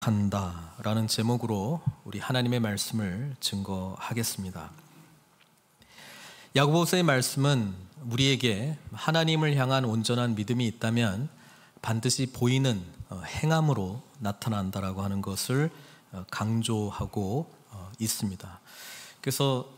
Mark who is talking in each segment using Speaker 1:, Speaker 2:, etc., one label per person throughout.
Speaker 1: 한다라는 제목으로 우리 하나님의 말씀을 증거하겠습니다. 야고보서의 말씀은 우리에게 하나님을 향한 온전한 믿음이 있다면 반드시 보이는 행함으로 나타난다라고 하는 것을 강조하고 있습니다. 그래서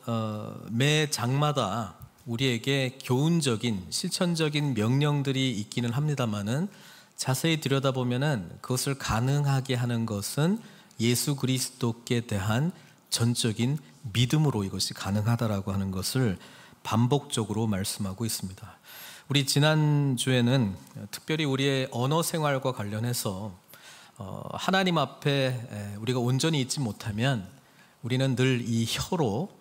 Speaker 1: 매 장마다 우리에게 교훈적인 실천적인 명령들이 있기는 합니다만은 자세히 들여다보면은 그것을 가능하게 하는 것은 예수 그리스도께 대한 전적인 믿음으로 이것이 가능하다라고 하는 것을 반복적으로 말씀하고 있습니다. 우리 지난주에는 특별히 우리의 언어 생활과 관련해서 하나님 앞에 우리가 온전히 있지 못하면 우리는 늘 이 혀로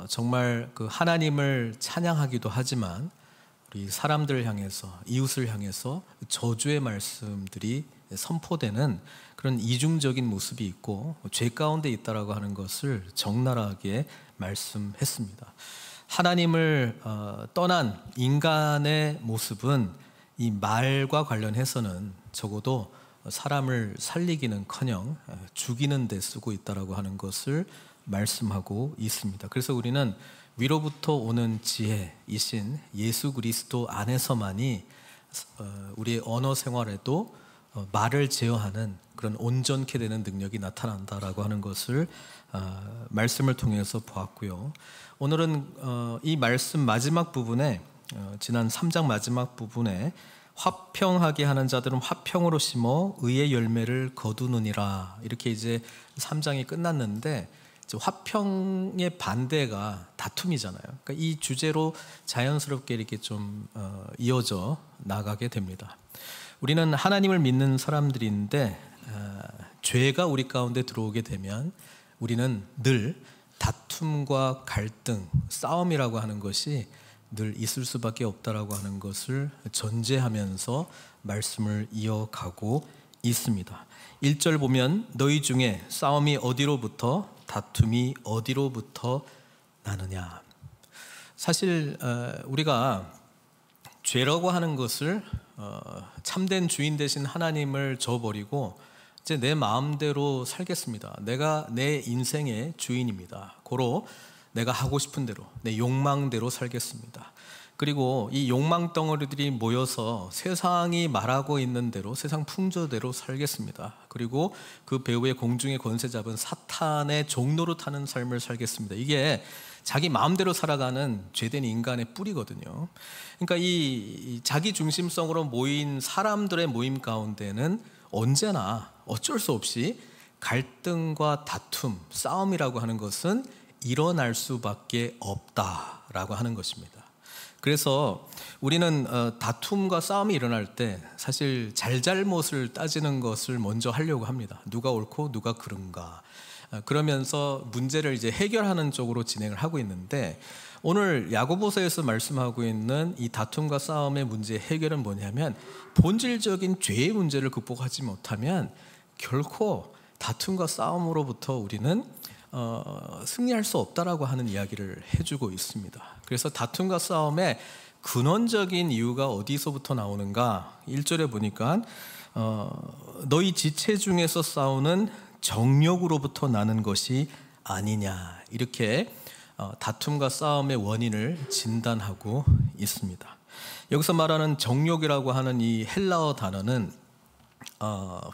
Speaker 1: 정말 그 하나님을 찬양하기도 하지만 우리 사람들을 향해서 이웃을 향해서 저주의 말씀들이 선포되는 그런 이중적인 모습이 있고 죄 가운데 있다라고 하는 것을 적나라하게 말씀했습니다. 하나님을 떠난 인간의 모습은 이 말과 관련해서는 적어도 사람을 살리기는커녕 죽이는 데 쓰고 있다라고 하는 것을 말씀하고 있습니다. 그래서 우리는 위로부터 오는 지혜이신 예수 그리스도 안에서만이 우리의 언어 생활에도 말을 제어하는 그런 온전케 되는 능력이 나타난다라고 하는 것을 말씀을 통해서 보았고요. 오늘은 이 말씀 마지막 부분에 지난 3장 마지막 부분에 화평하게 하는 자들은 화평으로 심어 의의 열매를 거두느니라, 이렇게 이제 3장이 끝났는데 화평의 반대가 다툼이잖아요. 그러니까 이 주제로 자연스럽게 이렇게 좀 이어져 나가게 됩니다. 우리는 하나님을 믿는 사람들인데 죄가 우리 가운데 들어오게 되면 우리는 늘 다툼과 갈등, 싸움이라고 하는 것이 늘 있을 수밖에 없다라고 하는 것을 전제하면서 말씀을 이어가고 있습니다. 1절 보면 너희 중에 싸움이 어디로부터 다툼이 어디로부터 나느냐. 사실 우리가 죄라고 하는 것을 참된 주인 되신 하나님을 저버리고 이제 내 마음대로 살겠습니다. 내가 내 인생의 주인입니다. 고로 내가 하고 싶은 대로 내 욕망대로 살겠습니다. 그리고 이 욕망 덩어리들이 모여서 세상이 말하고 있는 대로 세상 풍조대로 살겠습니다. 그리고 그 배후의 공중의 권세 잡은 사탄의 종로로 타는 삶을 살겠습니다. 이게 자기 마음대로 살아가는 죄된 인간의 뿌리거든요. 그러니까 이 자기 중심성으로 모인 사람들의 모임 가운데는 언제나 어쩔 수 없이 갈등과 다툼, 싸움이라고 하는 것은 일어날 수밖에 없다라고 하는 것입니다. 그래서 우리는 다툼과 싸움이 일어날 때 사실 잘잘못을 따지는 것을 먼저 하려고 합니다. 누가 옳고 누가 그른가. 그러면서 문제를 이제 해결하는 쪽으로 진행을 하고 있는데, 오늘 야고보서에서 말씀하고 있는 이 다툼과 싸움의 문제의 해결은 뭐냐면 본질적인 죄의 문제를 극복하지 못하면 결코 다툼과 싸움으로부터 우리는 승리할 수 없다라고 하는 이야기를 해주고 있습니다. 그래서 다툼과 싸움의 근원적인 이유가 어디서부터 나오는가? 1절에 보니까 너희 지체 중에서 싸우는 정욕으로부터 나는 것이 아니냐, 이렇게 다툼과 싸움의 원인을 진단하고 있습니다. 여기서 말하는 정욕이라고 하는 이 헬라어 단어는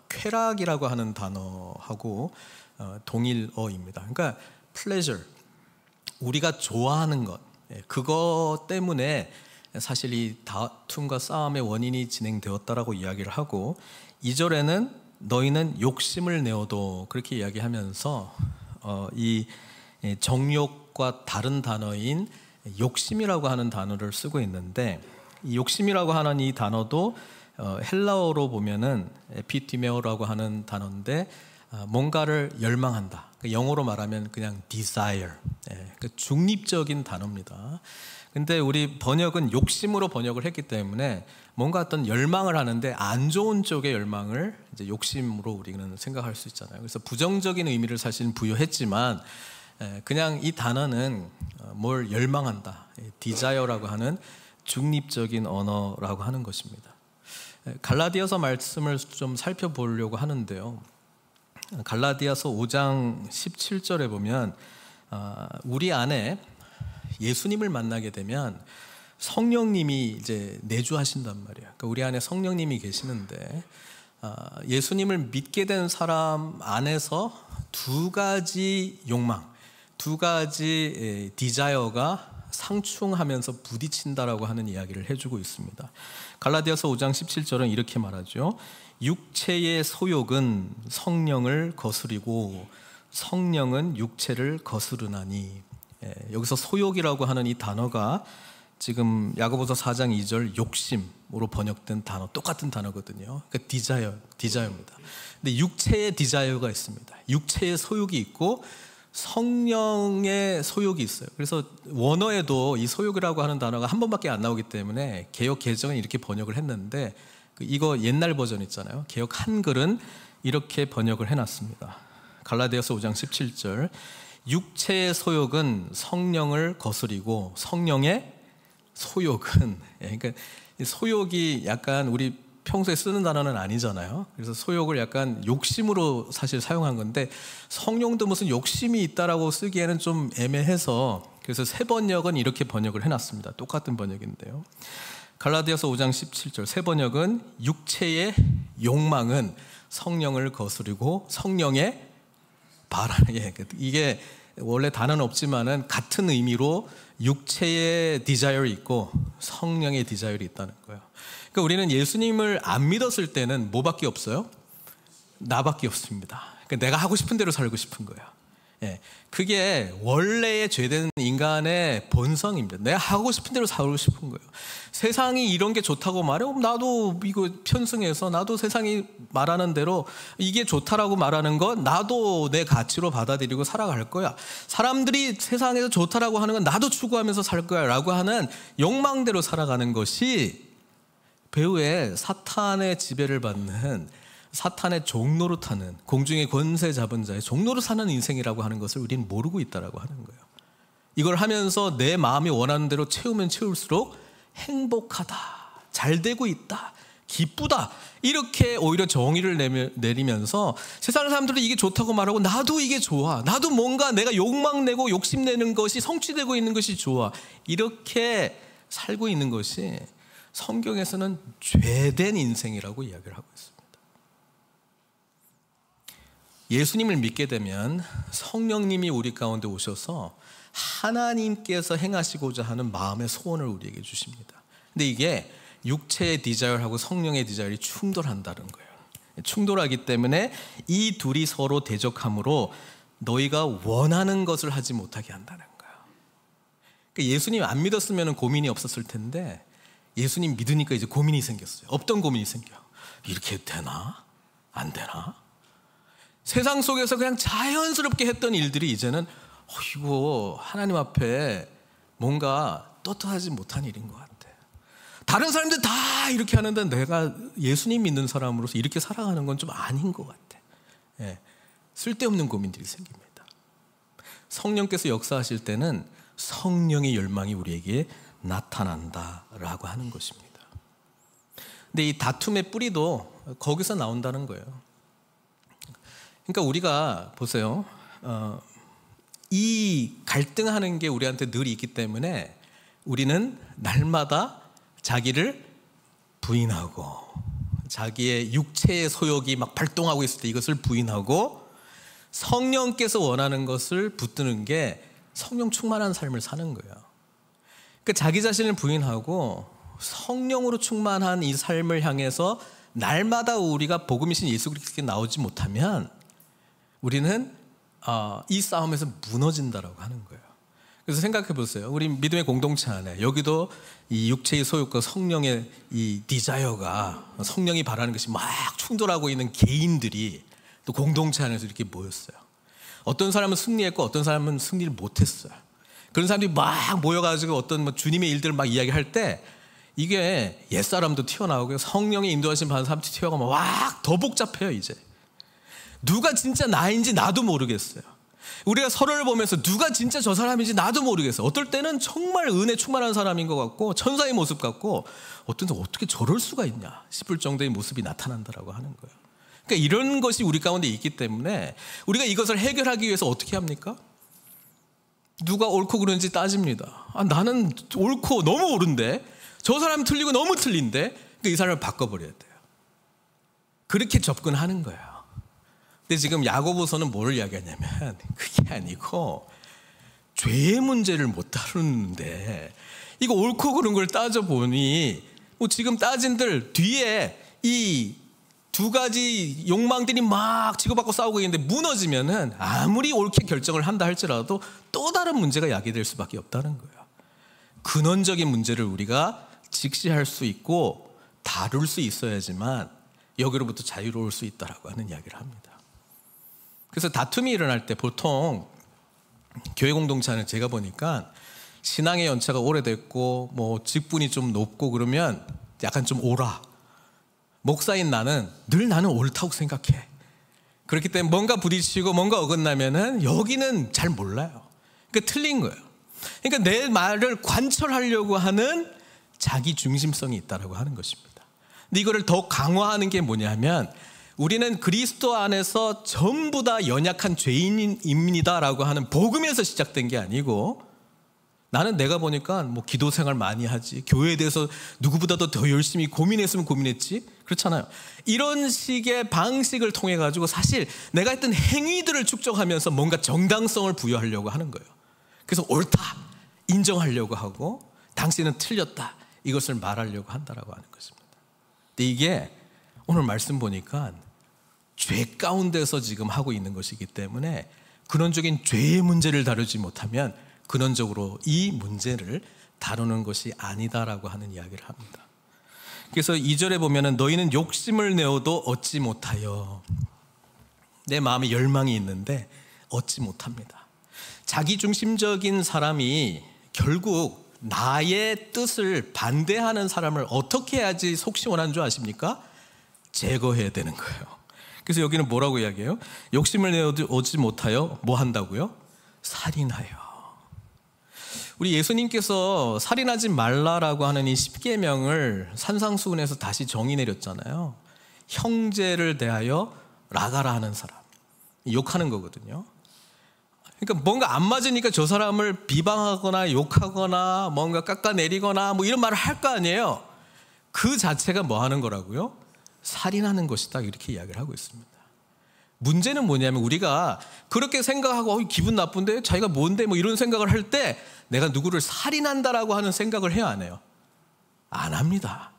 Speaker 1: 쾌락이라고 하는 단어하고 동일어입니다. 그러니까 pleasure, 우리가 좋아하는 것, 그것 때문에 사실 이 다툼과 싸움의 원인이 진행되었다라고 이야기를 하고, 2절에는 너희는 욕심을 내어도, 그렇게 이야기하면서 이 정욕과 다른 단어인 욕심이라고 하는 단어를 쓰고 있는데, 이 욕심이라고 하는 이 단어도 헬라어로 보면은 에피티메오라고 하는 단어인데 뭔가를 열망한다. 영어로 말하면 그냥 desire, 중립적인 단어입니다. 근데 우리 번역은 욕심으로 번역을 했기 때문에 뭔가 어떤 열망을 하는데 안 좋은 쪽의 열망을 이제 욕심으로 우리는 생각할 수 있잖아요. 그래서 부정적인 의미를 사실 부여했지만 그냥 이 단어는 뭘 열망한다, desire라고 하는 중립적인 언어라고 하는 것입니다. 갈라디아서 말씀을 좀 살펴보려고 하는데요. 갈라디아서 5장 17절에 보면 우리 안에 예수님을 만나게 되면 성령님이 이제 내주하신단 말이에요. 그러니까 우리 안에 성령님이 계시는데 예수님을 믿게 된 사람 안에서 두 가지 욕망, 두 가지 디자이어가 상충하면서 부딪힌다라고 하는 이야기를 해주고 있습니다. 갈라디아서 5장 17절은 이렇게 말하죠. 육체의 소욕은 성령을 거스리고 성령은 육체를 거스르나니. 여기서 소욕이라고 하는 이 단어가 지금 야고보서 4장 2절 욕심으로 번역된 단어, 똑같은 단어거든요. 그러니까 디자이어입니다. 근데 육체의 디자이어가 있습니다. 육체의 소욕이 있고 성령의 소욕이 있어요. 그래서 원어에도 이 소욕이라고 하는 단어가 한 번밖에 안 나오기 때문에 개역 개정은 이렇게 번역을 했는데 이거 옛날 버전 있잖아요. 개역 한글은 이렇게 번역을 해놨습니다. 갈라디아서 5장 17절 육체의 소욕은 성령을 거스리고 성령의 소욕은 그러니까 소욕이 약간 우리 평소에 쓰는 단어는 아니잖아요. 그래서 소욕을 약간 욕심으로 사실 사용한 건데 성령도 무슨 욕심이 있다라고 쓰기에는 좀 애매해서 그래서 새 번역은 이렇게 번역을 해놨습니다. 똑같은 번역인데요. 갈라디아서 5장 17절 새 번역은 육체의 욕망은 성령을 거스르고 성령의 바람. 이게 원래 단어는 없지만은 같은 의미로 육체의 디자이어이 있고 성령의 디자이어이 있다는 거예요. 그러니까 우리는 예수님을 안 믿었을 때는 뭐밖에 없어요? 나밖에 없습니다. 그러니까 내가 하고 싶은 대로 살고 싶은 거예요. 그게 원래의 죄된 인간의 본성입니다. 내가 하고 싶은 대로 살고 싶은 거예요. 세상이 이런 게 좋다고 말해? 나도 이거 편승해서 나도 세상이 말하는 대로 이게 좋다라고 말하는 건 나도 내 가치로 받아들이고 살아갈 거야. 사람들이 세상에서 좋다라고 하는 건 나도 추구하면서 살 거야 라고 하는 욕망대로 살아가는 것이 배후에 사탄의 지배를 받는 사탄의 종로로 타는 공중의 권세 잡은 자의 종로로 사는 인생이라고 하는 것을 우리는 모르고 있다라고 하는 거예요. 이걸 하면서 내 마음이 원하는 대로 채우면 채울수록 행복하다, 잘 되고 있다, 기쁘다 이렇게 오히려 정의를 내리면서 세상 사람들은 이게 좋다고 말하고 나도 이게 좋아, 나도 뭔가 내가 욕망내고 욕심내는 것이 성취되고 있는 것이 좋아 이렇게 살고 있는 것이 성경에서는 죄된 인생이라고 이야기를 하고 있습니다. 예수님을 믿게 되면 성령님이 우리 가운데 오셔서 하나님께서 행하시고자 하는 마음의 소원을 우리에게 주십니다. 근데 이게 육체의 디자이어하고 성령의 디자이어이 충돌한다는 거예요. 충돌하기 때문에 이 둘이 서로 대적함으로 너희가 원하는 것을 하지 못하게 한다는 거예요. 그러니까 예수님 안 믿었으면 고민이 없었을 텐데 예수님 믿으니까 이제 고민이 생겼어요. 없던 고민이 생겨. 이렇게 되나? 안 되나? 세상 속에서 그냥 자연스럽게 했던 일들이 이제는 이거 하나님 앞에 뭔가 떳떳하지 못한 일인 것 같아. 다른 사람들 다 이렇게 하는데 내가 예수님 믿는 사람으로서 이렇게 살아가는 건 좀 아닌 것 같아. 쓸데없는 고민들이 생깁니다. 성령께서 역사하실 때는 성령의 열망이 우리에게 나타난다라고 하는 것입니다. 근데 이 다툼의 뿌리도 거기서 나온다는 거예요. 그러니까 우리가 보세요. 이 갈등하는 게 우리한테 늘 있기 때문에 우리는 날마다 자기를 부인하고 자기의 육체의 소욕이 막 발동하고 있을 때 이것을 부인하고 성령께서 원하는 것을 붙드는 게 성령 충만한 삶을 사는 거예요. 그러니까 자기 자신을 부인하고 성령으로 충만한 이 삶을 향해서 날마다 우리가 복음이신 예수 그리스도께 나오지 못하면 우리는 이 싸움에서 무너진다라고 하는 거예요. 그래서 생각해 보세요. 우리 믿음의 공동체 안에 여기도 이 육체의 소욕과 성령의 이 디자이어가 성령이 바라는 것이 막 충돌하고 있는 개인들이 또 공동체 안에서 이렇게 모였어요. 어떤 사람은 승리했고 어떤 사람은 승리를 못했어요. 그런 사람들이 막 모여가지고 어떤 주님의 일들을 막 이야기할 때 이게 옛사람도 튀어나오고 성령의 인도하심 받는 사람도 튀어나오면 막 더 복잡해요. 이제 누가 진짜 나인지 나도 모르겠어요. 우리가 서로를 보면서 누가 진짜 저 사람인지 나도 모르겠어요. 어떨 때는 정말 은혜 충만한 사람인 것 같고 천사의 모습 같고 어떤 때 어떻게 저럴 수가 있냐 싶을 정도의 모습이 나타난다라고 하는 거예요. 그러니까 이런 것이 우리 가운데 있기 때문에 우리가 이것을 해결하기 위해서 어떻게 합니까? 누가 옳고 그른지 따집니다. 나는 옳고 너무 옳은데 저 사람이 틀리고 너무 틀린데 그러니까 이 사람을 바꿔버려야 돼요. 그렇게 접근하는 거예요. 근데 지금 야고보서는 뭘 이야기하냐면 그게 아니고 죄의 문제를 못 다루는데 이거 옳고 그른 걸 따져보니 지금 따진들 뒤에 이 두 가지 욕망들이 막 치고받고 싸우고 있는데 무너지면은 아무리 옳게 결정을 한다 할지라도 또 다른 문제가 야기될 수밖에 없다는 거예요. 근원적인 문제를 우리가 직시할 수 있고 다룰 수 있어야지만 여기로부터 자유로울 수 있다라고 하는 이야기를 합니다. 그래서 다툼이 일어날 때 보통 교회 공동체는 제가 보니까 신앙의 연차가 오래됐고 뭐 직분이 좀 높고 그러면 약간 좀 오라. 목사인 나는 옳다고 생각해. 그렇기 때문에 뭔가 부딪히고 뭔가 어긋나면은 여기는 잘 몰라요. 그러니까 틀린 거예요. 그러니까 내 말을 관철하려고 하는 자기 중심성이 있다라고 하는 것입니다. 근데 이거를 더 강화하는 게 뭐냐면 우리는 그리스도 안에서 전부 다 연약한 죄인입니다라고 하는 복음에서 시작된 게 아니고 나는 내가 보니까 뭐 기도 생활 많이 하지, 교회에 대해서 누구보다도 더 열심히 고민했으면 고민했지, 그렇잖아요. 이런 식의 방식을 통해 가지고 사실 내가 했던 행위들을 축적하면서 뭔가 정당성을 부여하려고 하는 거예요. 그래서 옳다 인정하려고 하고 당신은 틀렸다 이것을 말하려고 한다라고 하는 것입니다. 근데 이게 오늘 말씀 보니까 죄 가운데서 지금 하고 있는 것이기 때문에 근원적인 죄의 문제를 다루지 못하면 근원적으로 이 문제를 다루는 것이 아니다라고 하는 이야기를 합니다. 그래서 2절에 보면은 너희는 욕심을 내어도 얻지 못하여, 내 마음에 열망이 있는데 얻지 못합니다. 자기중심적인 사람이 결국 나의 뜻을 반대하는 사람을 어떻게 해야지 속 시원한 줄 아십니까? 제거해야 되는 거예요. 그래서 여기는 뭐라고 이야기해요? 욕심을 내어도 얻지 못하여 뭐 한다고요? 살인하여. 우리 예수님께서 살인하지 말라라고 하는 이 10계명을 산상수훈에서 다시 정의 내렸잖아요. 형제를 대하여 나가라 하는 사람, 욕하는 거거든요. 그러니까 뭔가 안 맞으니까 저 사람을 비방하거나 욕하거나 뭔가 깎아내리거나 뭐 이런 말을 할 거 아니에요. 그 자체가 뭐 하는 거라고요? 살인하는 것이다, 이렇게 이야기를 하고 있습니다. 문제는 뭐냐면 우리가 그렇게 생각하고 기분 나쁜데 자기가 뭔데 뭐 이런 생각을 할 때 내가 누구를 살인한다라고 하는 생각을 해야 안 해요? 안 합니다.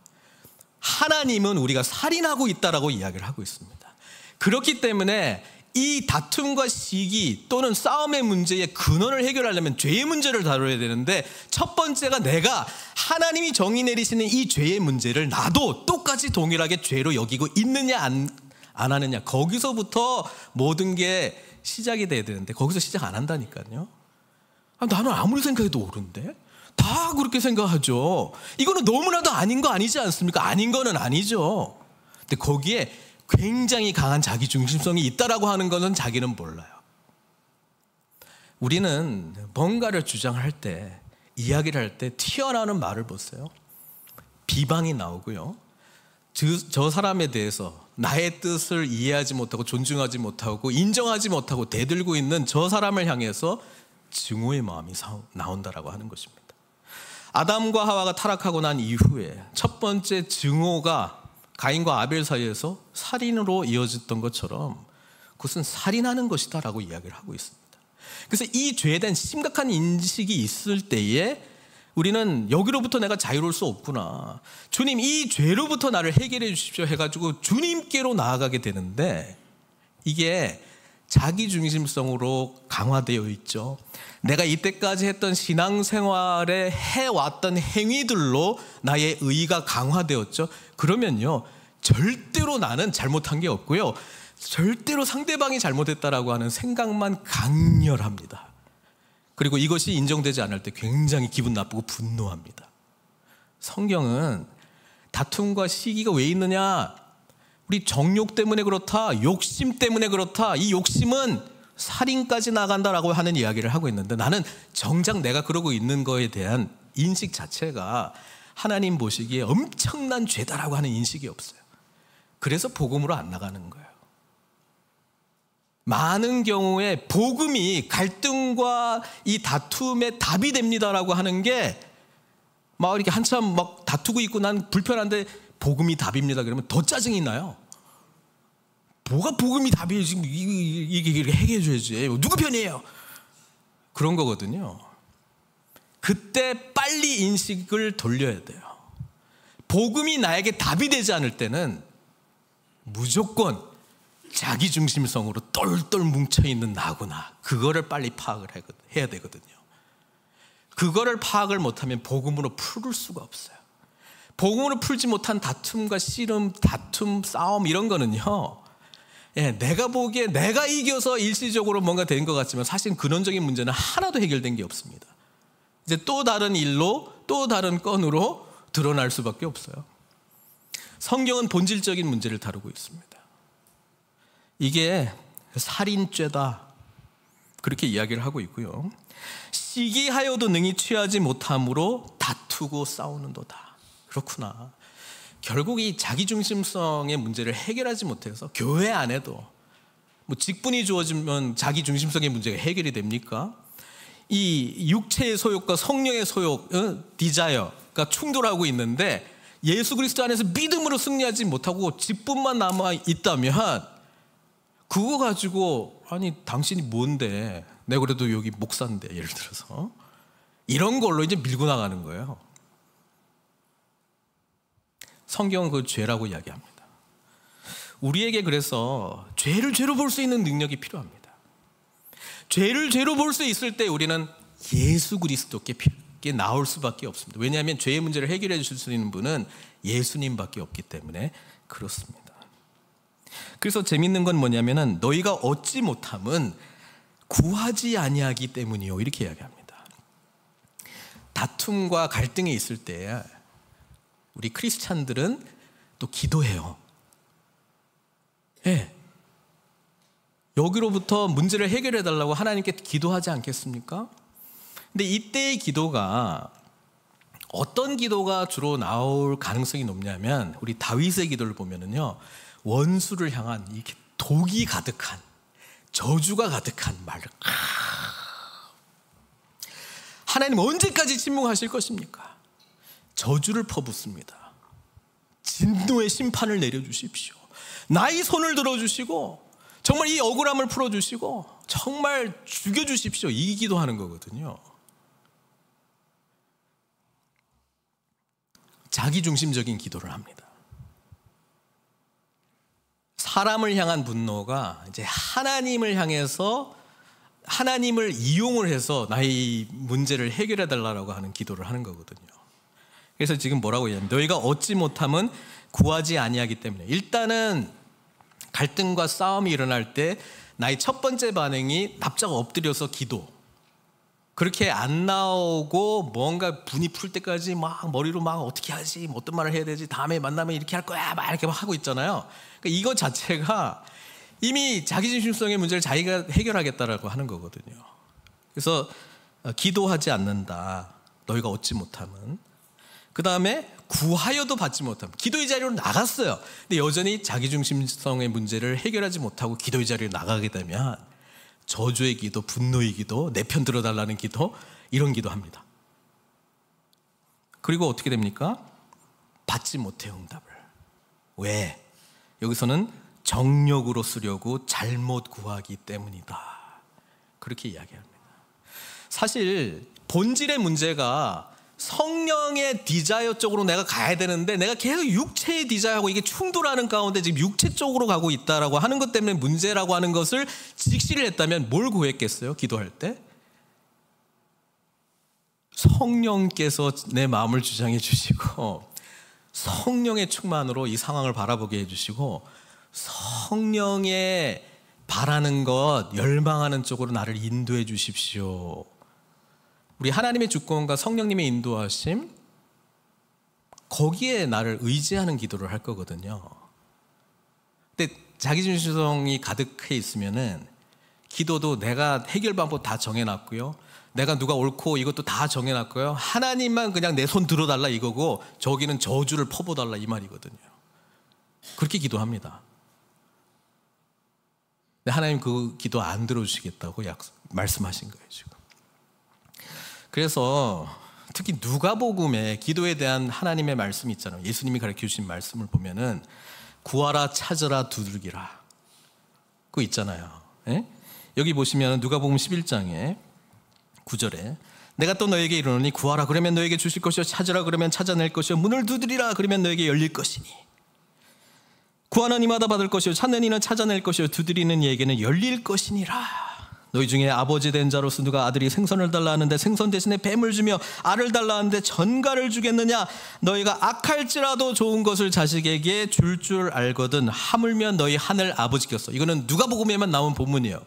Speaker 1: 하나님은 우리가 살인하고 있다라고 이야기를 하고 있습니다. 그렇기 때문에 이 다툼과 시기 또는 싸움의 문제의 근원을 해결하려면 죄의 문제를 다뤄야 되는데 첫 번째가 내가 하나님이 정의 내리시는 이 죄의 문제를 나도 똑같이 동일하게 죄로 여기고 있느냐 안 하느냐, 거기서부터 모든 게 시작이 돼야 되는데 거기서 시작 안 한다니까요. 나는 아무리 생각해도 옳은데 다 그렇게 생각하죠. 이거는 너무나도 아닌 거 아니지 않습니까? 아닌 거는 아니죠. 근데 거기에 굉장히 강한 자기 중심성이 있다라고 하는 것은 자기는 몰라요. 우리는 뭔가를 주장할 때, 이야기를 할 때 튀어나오는 말을 보세요. 비방이 나오고요. 저 사람에 대해서 나의 뜻을 이해하지 못하고 존중하지 못하고 인정하지 못하고 대들고 있는 저 사람을 향해서 증오의 마음이 나온다라고 하는 것입니다. 아담과 하와가 타락하고 난 이후에 첫 번째 증오가 가인과 아벨 사이에서 살인으로 이어졌던 것처럼 그것은 살인하는 것이다 라고 이야기를 하고 있습니다. 그래서 이 죄에 대한 심각한 인식이 있을 때에 우리는 여기로부터 내가 자유로울 수 없구나, 주님 이 죄로부터 나를 해결해 주십시오 해가지고 주님께로 나아가게 되는데 이게 자기중심성으로 강화되어 있죠. 내가 이때까지 했던 신앙생활에 해왔던 행위들로 나의 의의가 강화되었죠. 그러면요, 절대로 나는 잘못한 게 없고요, 절대로 상대방이 잘못했다라고 하는 생각만 강렬합니다. 그리고 이것이 인정되지 않을 때 굉장히 기분 나쁘고 분노합니다. 성경은 다툼과 시기가 왜 있느냐, 우리 정욕 때문에 그렇다, 욕심 때문에 그렇다, 이 욕심은 살인까지 나간다라고 하는 이야기를 하고 있는데 나는 정작 내가 그러고 있는 거에 대한 인식 자체가 하나님 보시기에 엄청난 죄다라고 하는 인식이 없어요. 그래서 복음으로 안 나가는 거예요. 많은 경우에 복음이 갈등과 이 다툼의 답이 됩니다라고 하는 게 막 이렇게 한참 막 다투고 있고 난 불편한데 복음이 답입니다 그러면 더 짜증이 나요. 뭐가 복음이 답이에요? 지금 이게 해결해 줘야지. 누구 편이에요? 그런 거거든요. 그때 빨리 인식을 돌려야 돼요. 복음이 나에게 답이 되지 않을 때는 무조건 자기중심성으로 똘똘 뭉쳐있는 나구나. 그거를 빨리 파악을 해야 되거든요. 그거를 파악을 못하면 복음으로 풀을 수가 없어요. 복음으로 풀지 못한 다툼과 씨름, 다툼, 싸움 이런 거는요. 내가 보기에 내가 이겨서 일시적으로 뭔가 된 것 같지만 사실 근원적인 문제는 하나도 해결된 게 없습니다. 이제 또 다른 일로 또 다른 건으로 드러날 수밖에 없어요. 성경은 본질적인 문제를 다루고 있습니다. 이게 살인죄다 그렇게 이야기를 하고 있고요. 시기하여도 능히 취하지 못함으로 다투고 싸우는도다. 그렇구나. 결국 이 자기중심성의 문제를 해결하지 못해서 교회 안에도 뭐 직분이 주어지면 자기중심성의 문제가 해결이 됩니까? 이 육체의 소욕과 성령의 소욕, 디자이어가 충돌하고 있는데 예수 그리스도 안에서 믿음으로 승리하지 못하고 직분만 남아 있다면 그거 가지고 아니 당신이 뭔데 내가 그래도 여기 목사인데 예를 들어서 이런 걸로 이제 밀고 나가는 거예요. 성경은 그 죄라고 이야기합니다. 우리에게 그래서 죄를 죄로 볼 수 있는 능력이 필요합니다. 죄를 죄로 볼 수 있을 때 우리는 예수 그리스도께 나올 수밖에 없습니다. 왜냐하면 죄의 문제를 해결해 주실 수 있는 분은 예수님밖에 없기 때문에 그렇습니다. 그래서 재밌는 건 뭐냐면은 너희가 얻지 못함은 구하지 아니하기 때문이요 이렇게 이야기합니다. 다툼과 갈등이 있을 때 우리 크리스찬들은 또 기도해요. 여기로부터 문제를 해결해 달라고 하나님께 기도하지 않겠습니까? 근데 이때의 기도가 어떤 기도가 주로 나올 가능성이 높냐면 우리 다윗의 기도를 보면은요 원수를 향한 이렇게 독이 가득한 저주가 가득한 말을 하나님 언제까지 침묵하실 것입니까? 저주를 퍼붓습니다. 진노의 심판을 내려주십시오. 나의 손을 들어주시고 정말 이 억울함을 풀어주시고 정말 죽여주십시오. 이 기도하는 거거든요. 자기중심적인 기도를 합니다. 사람을 향한 분노가 이제 하나님을 향해서 하나님을 이용을 해서 나의 문제를 해결해 달라고 하는 기도를 하는 거거든요. 그래서 지금 뭐라고 얘기하냐면 너희가 얻지 못함은 구하지 아니하기 때문에 일단은 갈등과 싸움이 일어날 때 나의 첫 번째 반응이 납작 엎드려서 기도 그렇게 안 나오고 뭔가 분이 풀 때까지 막 머리로 막 어떻게 하지 어떤 말을 해야 되지 다음에 만나면 이렇게 할 거야 막 이렇게 막 하고 있잖아요. 그러니까 이거 자체가 이미 자기중심성의 문제를 자기가 해결하겠다라고 하는 거거든요. 그래서 기도하지 않는다 너희가 얻지 못함은 그 다음에 구하여도 받지 못함 기도의 자리로 나갔어요. 근데 여전히 자기중심성의 문제를 해결하지 못하고 기도의 자리로 나가게 되면 저주의 기도, 분노의 기도, 내 편 들어달라는 기도 이런 기도합니다. 그리고 어떻게 됩니까? 받지 못해요 응답을. 왜? 여기서는 정욕으로 쓰려고 잘못 구하기 때문이다 그렇게 이야기합니다. 사실 본질의 문제가 성령의 디자이어 쪽으로 내가 가야 되는데 내가 계속 육체의 디자이어하고 이게 충돌하는 가운데 지금 육체 쪽으로 가고 있다라고 하는 것 때문에 문제라고 하는 것을 직시를 했다면 뭘 구했겠어요? 기도할 때? 성령께서 내 마음을 주장해 주시고 성령의 충만으로 이 상황을 바라보게 해주시고 성령의 바라는 것, 열망하는 쪽으로 나를 인도해 주십시오. 우리 하나님의 주권과 성령님의 인도하심 거기에 나를 의지하는 기도를 할 거거든요. 근데 자기중심성이 가득해 있으면은 기도도 내가 해결 방법 다 정해놨고요. 내가 누가 옳고 이것도 다 정해놨고요. 하나님만 그냥 내 손 들어달라 이거고 저기는 저주를 퍼부어달라 이 말이거든요. 그렇게 기도합니다. 근데 하나님 그 기도 안 들어주시겠다고 말씀하신 거예요, 지금. 그래서 특히 누가복음에 기도에 대한 하나님의 말씀이 있잖아요. 예수님이 가르쳐 주신 말씀을 보면은 구하라, 찾으라, 두들기라. 그거 있잖아요. 예? 여기 보시면 누가복음 11장에 9절에 내가 또 너에게 이르노니 구하라 그러면 너에게 주실 것이요 찾으라 그러면 찾아낼 것이요 문을 두드리라 그러면 너에게 열릴 것이니 구하는 이마다 받을 것이요 찾는 이는 찾아낼 것이요 두드리는 이에게는 열릴 것이니라. 너희 중에 아버지 된 자로서 누가 아들이 생선을 달라 하는데 생선 대신에 뱀을 주며 알을 달라 하는데 전갈을 주겠느냐. 너희가 악할지라도 좋은 것을 자식에게 줄 알거든 하물며 너희 하늘 아버지께서. 이거는 누가복음에만 나온 본문이에요.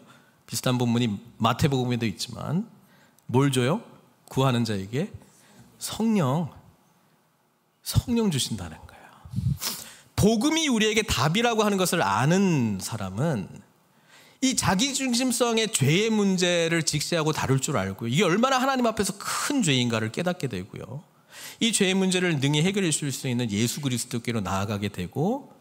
Speaker 1: 비슷한 본문이 마태복음에도 있지만 뭘 줘요? 구하는 자에게 성령 주신다는 거예요. 복음이 우리에게 답이라고 하는 것을 아는 사람은 이 자기중심성의 죄의 문제를 직시하고 다룰 줄 알고요. 이게 얼마나 하나님 앞에서 큰 죄인가를 깨닫게 되고요. 이 죄의 문제를 능히 해결해 주실 수 있는 예수 그리스도께로 나아가게 되고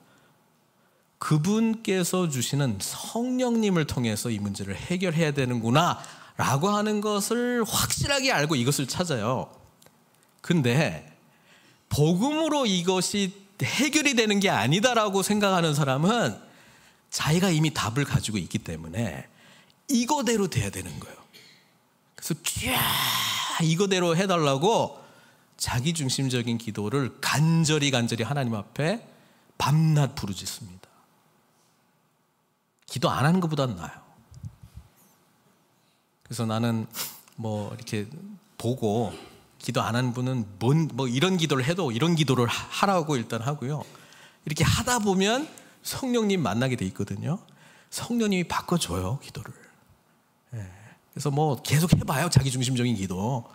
Speaker 1: 그분께서 주시는 성령님을 통해서 이 문제를 해결해야 되는구나 라고 하는 것을 확실하게 알고 이것을 찾아요. 근데 복음으로 이것이 해결이 되는 게 아니다라고 생각하는 사람은 자기가 이미 답을 가지고 있기 때문에 이거대로 돼야 되는 거예요. 그래서 이거대로 해달라고 자기중심적인 기도를 간절히 하나님 앞에 밤낮 부르짖습니다. 기도 안 하는 것보단 나아요. 그래서 나는 뭐 이렇게 보고 기도 안 하는 분은 뭐 이런 기도를 해도 이런 기도를 하라고 일단 하고요. 이렇게 하다 보면 성령님 만나게 돼 있거든요. 성령님이 바꿔줘요, 기도를. 그래서 뭐 계속 해봐요, 자기중심적인 기도.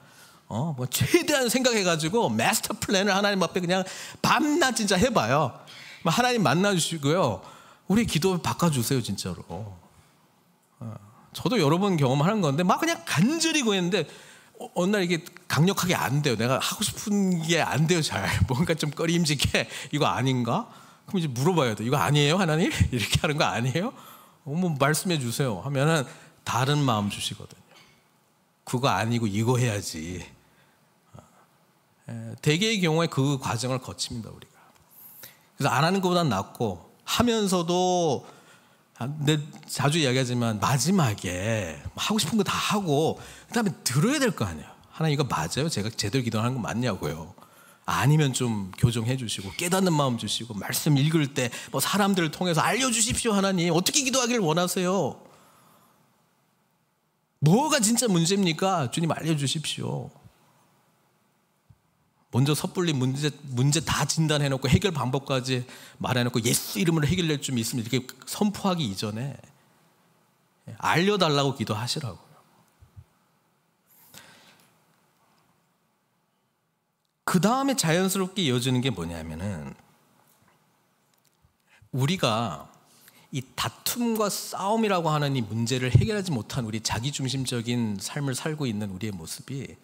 Speaker 1: 뭐 최대한 생각해가지고 마스터 플랜을 하나님 앞에 그냥 밤낮 진짜 해봐요. 하나님 만나주시고요. 우리 기도 바꿔주세요, 진짜로. 저도 여러 번 경험하는 건데 막 그냥 간절히 구했는데 어느 날 이게 강력하게 안 돼요. 내가 하고 싶은 게 안 돼요, 잘. 뭔가 좀 꺼림직해. 이거 아닌가? 그럼 이제 물어봐야 돼. 이거 아니에요, 하나님? 이렇게 하는 거 아니에요? 뭐 말씀해 주세요 하면은 다른 마음 주시거든요. 그거 아니고 이거 해야지. 대개의 경우에 그 과정을 거칩니다, 우리가. 그래서 안 하는 것보단 낫고 하면서도 자주 이야기하지만 마지막에 하고 싶은 거 다 하고 그다음에 들어야 될 거 아니에요. 하나님 이거 맞아요? 제가 제대로 기도하는 거 맞냐고요. 아니면 좀 교정해 주시고 깨닫는 마음 주시고 말씀 읽을 때 뭐 사람들을 통해서 알려주십시오. 하나님 어떻게 기도하기를 원하세요? 뭐가 진짜 문제입니까? 주님 알려주십시오. 먼저 섣불리 문제 다 진단해놓고 해결 방법까지 말해놓고 예수 이름으로 해결될 좀 있으면 이렇게 선포하기 이전에 알려달라고 기도하시라고요. 그 다음에 자연스럽게 이어지는 게 뭐냐면은 우리가 이 다툼과 싸움이라고 하는 이 문제를 해결하지 못한 우리 자기중심적인 삶을 살고 있는 우리의 모습이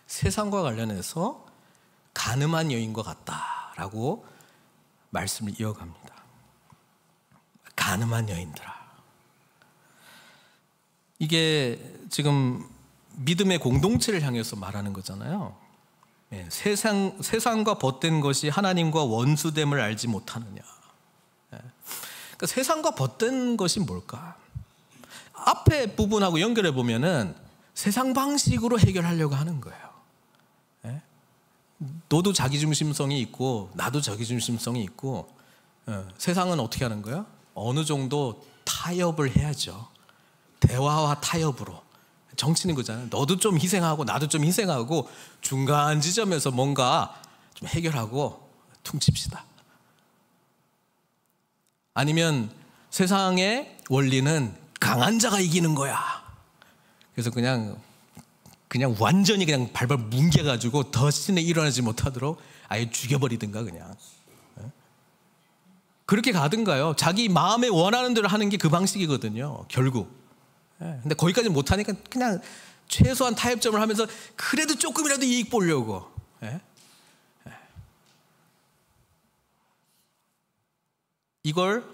Speaker 1: 세상과 관련해서 가늠한 여인과 같다라고 말씀을 이어갑니다. 가늠한 여인들아. 이게 지금 믿음의 공동체를 향해서 말하는 거잖아요. 세상과 벗된 것이 하나님과 원수됨을 알지 못하느냐. 그러니까 세상과 벗된 것이 뭘까? 앞에 부분하고 연결해 보면은 세상 방식으로 해결하려고 하는 거예요. 너도 자기중심성이 있고 나도 자기중심성이 있고 세상은 어떻게 하는 거야? 어느 정도 타협을 해야죠. 대화와 타협으로. 정치는 거잖아요. 너도 좀 희생하고 나도 좀 희생하고 중간 지점에서 뭔가 좀 해결하고 퉁칩시다. 아니면 세상의 원리는 강한 자가 이기는 거야. 그래서 그냥 완전히 그냥 발발 뭉개가지고 다시는 일어나지 못하도록 아예 죽여버리든가 그냥. 그렇게 가든가요. 자기 마음에 원하는 대로 하는 게 그 방식이거든요. 결국. 근데 거기까지 못하니까 그냥 최소한 타협점을 하면서 그래도 조금이라도 이익 보려고. 이걸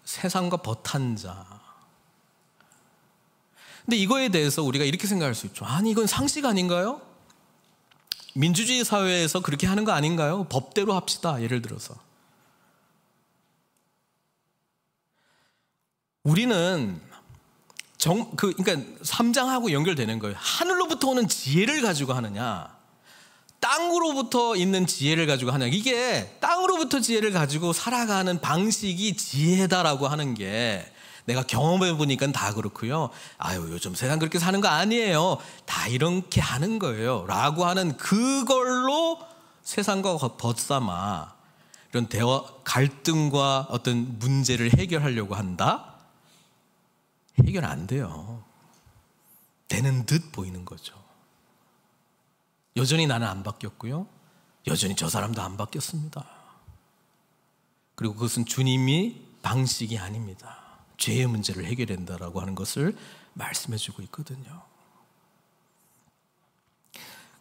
Speaker 1: 세상과 벗한 자 근데 이거에 대해서 우리가 이렇게 생각할 수 있죠. 아니, 이건 상식 아닌가요? 민주주의 사회에서 그렇게 하는 거 아닌가요? 법대로 합시다. 예를 들어서. 우리는 그러니까 3장하고 연결되는 거예요. 하늘로부터 오는 지혜를 가지고 하느냐, 땅으로부터 있는 지혜를 가지고 하느냐. 이게 땅으로부터 지혜를 가지고 살아가는 방식이 지혜다라고 하는 게 내가 경험해 보니까 다 그렇고요. 아유, 요즘 세상 그렇게 사는 거 아니에요. 다 이렇게 하는 거예요. 라고 하는 그걸로 세상과 벗삼아 이런 대화, 갈등과 어떤 문제를 해결하려고 한다? 해결 안 돼요. 되는 듯 보이는 거죠. 여전히 나는 안 바뀌었고요. 여전히 저 사람도 안 바뀌었습니다. 그리고 그것은 주님이 방식이 아닙니다. 죄의 문제를 해결한다라고 하는 것을 말씀해 주고 있거든요.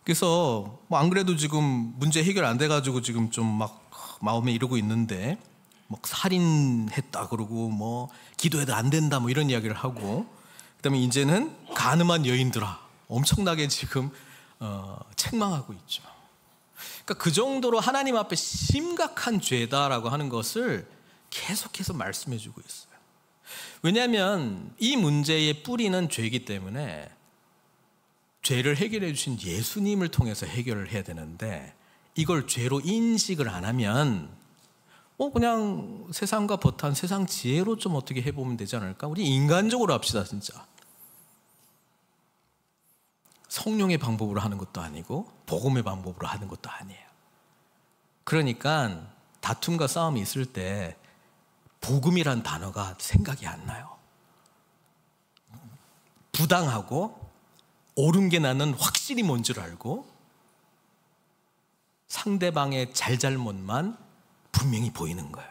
Speaker 1: 그래서 안 그래도 지금 문제 해결 안 돼가지고 지금 좀 막 마음에 이러고 있는데 막 살인했다 그러고 뭐 기도해도 안 된다 뭐 이런 이야기를 하고, 그다음에 이제는 간음한 여인들아 엄청나게 지금 책망하고 있죠. 그러니까 그 정도로 하나님 앞에 심각한 죄다라고 하는 것을 계속해서 말씀해 주고 있어요. 왜냐하면 이 문제의 뿌리는 죄이기 때문에 죄를 해결해 주신 예수님을 통해서 해결을 해야 되는데, 이걸 죄로 인식을 안 하면 그냥 세상과 벗한 세상 지혜로 좀 어떻게 해보면 되지 않을까? 우리 인간적으로 합시다. 진짜 성령의 방법으로 하는 것도 아니고 복음의 방법으로 하는 것도 아니에요. 그러니까 다툼과 싸움이 있을 때 복음이란 단어가 생각이 안 나요. 부당하고 옳은 게 나는 확실히 뭔 줄 알고 상대방의 잘잘못만 분명히 보이는 거예요.